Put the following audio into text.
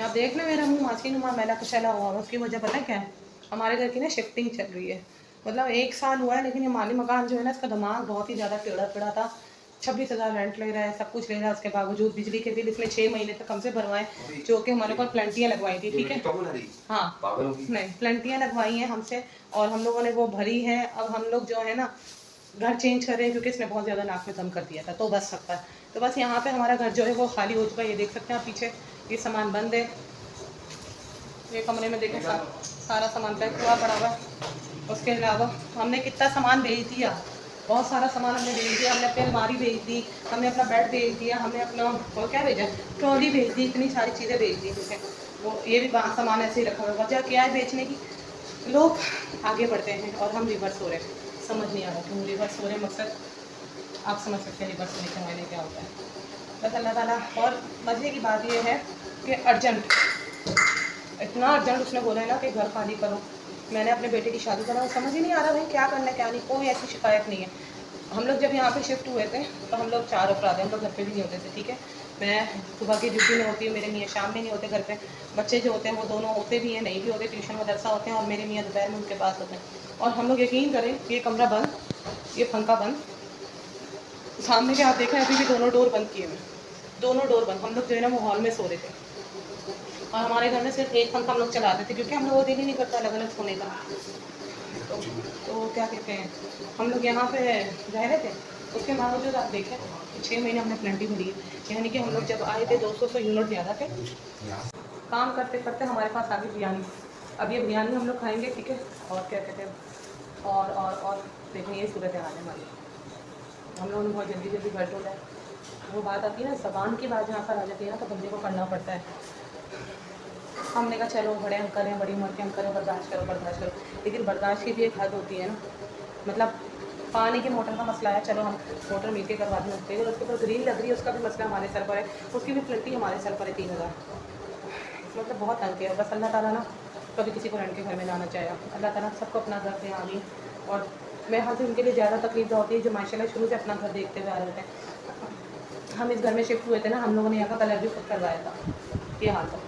आप देख लें मेरा मुँह माछी नुमा मैला कुचैला हुआ है, उसकी वजह पता है क्या है? हमारे घर की ना शिफ्टिंग चल रही है। मतलब 1 साल हुआ है, लेकिन ये माली मकान जो है ना, इसका दिमाग बहुत ही ज़्यादा टेढ़ा पेढ़ा था। 26,000 रेंट ले रहा है, सब कुछ ले रहा है, उसके बावजूद बिजली के बिल इसने 6 महीने तक हमसे भरवाए, जो कि हमारे ऊपर प्लेंटियाँ लगवाई थी, ठीक है? हाँ, नहीं प्लेंटियाँ लगवाई हैं हमसे और हम लोगों ने वो भरी है। अब हम लोग जो है ना घर चेंज कर रहे हैं, क्योंकि इसने बहुत ज़्यादा नाक में दम कर दिया था, तो बच सकता है। तो बस यहाँ पे हमारा घर जो है वो खाली हो चुका है। ये देख सकते हैं आप पीछे, ये सामान बंद है। ये कमरे में देखें सारा सामान पैक हुआ पड़ा हुआ है। उसके अलावा हमने कितना सामान भेज दिया, बहुत सारा सामान हमने भेज दिया। हमने अपनी अलमारी भेज दी, हमने अपना बेड भेज दिया, हमने अपना और क्या भेजा, ट्रॉली भेज दी, इतनी सारी चीज़ें भेज दी ठीक है। वो ये भी सामान ऐसे ही रखा हुआ है। वजह क्या है बेचने की? लोग आगे बढ़ते हैं और हम रिवर्स हो रहे हैं। समझ नहीं आ रहा क्यों रिवर्स हो रहे हैं। मकसद आप समझ सकते हैं रिवर्स होने के मायने क्या होता है। बस अल्लाह ताला। और मज़े की बात यह है कि अर्जेंट, इतना अर्जेंट उसने बोला है ना कि घर खाली करो। मैंने अपने बेटे की शादी करा, समझ ही नहीं आ रहा भाई क्या करना है क्या नहीं। कोई ऐसी शिकायत नहीं है। हम लोग जब यहाँ पे शिफ्ट हुए थे तो हम लोग 4 अफराद हैं, हम लोग घर पे भी नहीं होते थे, ठीक है। मैं सुबह की ड्यूटी में होती हूँ, मेरे मियाँ शाम में नहीं होते घर पे। बच्चे जो होते हैं वो दोनों होते भी हैं, नहीं भी होते, ट्यूशन मदरसा होते हैं, और मेरे मियाँ दोपहर में उनके पास होते हैं। और हम लोग यकीन करें, ये कमरा बंद, ये पंखा बंद, सामने के आप देखें अभी भी दोनों डोर बंद किए हुए हैं, दोनों डोर बंद। हम लोग जो है ना वो हॉल में सो रहे थे, और हमारे घर में सिर्फ एक पंखा हम लोग चलाते थे, क्योंकि हम लोग वो दिल ही नहीं करता अलग अलग सोने का। तो, तो क्या कहते हैं, हम लोग यहाँ पे रह रहे थे। उसके बावजूद आप देखें 6 महीने हमने प्लेंटी भरी है। यानी कि हम लोग जब आए थे 200 से यूनिट ज़्यादा थे। काम करते करते हमारे पास आ गई बिरयानी। अब ये बिरयानी हम लोग खाएंगे, ठीक है। और क्या कहते हैं, और देखें ये सूरत हाल है हमारी। हम लोगों ने बहुत जल्दी जल्दी घर टोला है। वो बात आती है ना, ज़बान की बात जहाँ पर आ जाती है ना, तो बंदे को करना पड़ता है। हमने कहा चलो बड़े अंकल हैं, बड़ी उम्र के अंकल हैं, बर्दाश्त करो बर्दाश्त करो। लेकिन बर्दाश्त की भी एक हद होती है ना। मतलब पानी की मोटर का मसला है, चलो हम मोटर मिल के करवा दें उसके, अगर उसके ऊपर ग्रीन लग रही है उसका भी मसला हमारे सर पर है, उसकी भी प्लेंटी हमारे सर पर है 3,000। मतलब बहुत तंग है। बस अल्लाह ताला ना कभी किसी को रेंट के घर में लाना चाहेगा। अल्लाह ताला सबको अपना घर दे आमीन। और मेरे हाथ से उनके लिए ज़्यादा तकलीफ होती है जो माशाल्लाह शुरू से अपना घर देखते हुए आ रहे थे। हम इस घर में शिफ्ट हुए थे ना, हम लोगों ने यहाँ का कलर भी खुद करवाया था। ये हाल था।